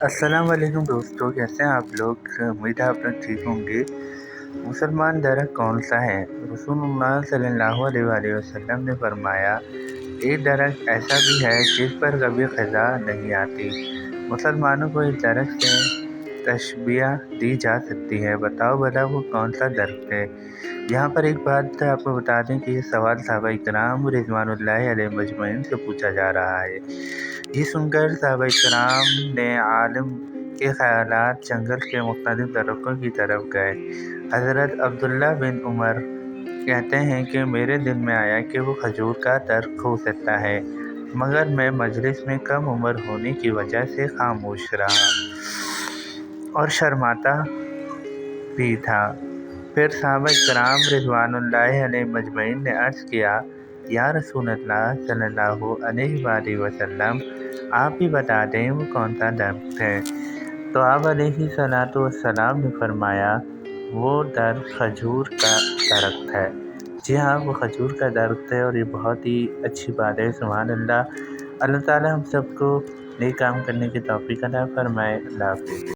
السلام علیکم دوستوں، کیسے ہیں آپ لوگ؟ امید ہے آپ لوگ ٹھیک ہوں گے۔ مسلمان درخت کون سا ہے؟ رسول اللہ صلی اللہ علیہ وآلہ وسلم نے فرمایا، ایک درخت ایسا بھی ہے جس پر کبھی خزاں نہیں آتی۔ مسلمانوں کو اس درخت سے تشبیہ دی جا سکتی ہے۔ بتاؤ بھلا وہ کون سا درخت ہے؟ یہاں پر ایک بات آپ کو بتا دیں کہ یہ سوال صحابہ کرام رضوان اللہ علیہ مجمعین سے پوچھا جا رہا ہے۔ یہ سن کر صحابہ کرام نے عالم کے خیالات جنگل کے مختلف درختوں کی طرف گئے۔ حضرت عبداللہ بن عمر کہتے ہیں کہ میرے دل میں آیا کہ وہ کھجور کا درخت ہو سکتا ہے، مگر میں مجلس میں کم عمر ہونے کی وجہ سے خاموش رہا اور شرماتا بھی تھا۔ پھر صحابہ کرام رضوان اللہ علیہ مجمعین نے عرض کیا، یا رسول اللہ صلی اللہ علیہ وآلہ وسلم، آپ بھی بتا دیں وہ کون سا درخت ہے؟ تو آپ علیہ السلام نے فرمایا، وہ درخت کھجور کا درخت ہے۔ جی ہاں، وہ کھجور کا درخت ہے اور یہ بہت ہی اچھی بات ہے۔ سبحان اللہ۔ اللہ تعالیٰ ہم سب کو نیک کام کرنے کی توفیق عطا فرمائے۔ اللہ حافظ۔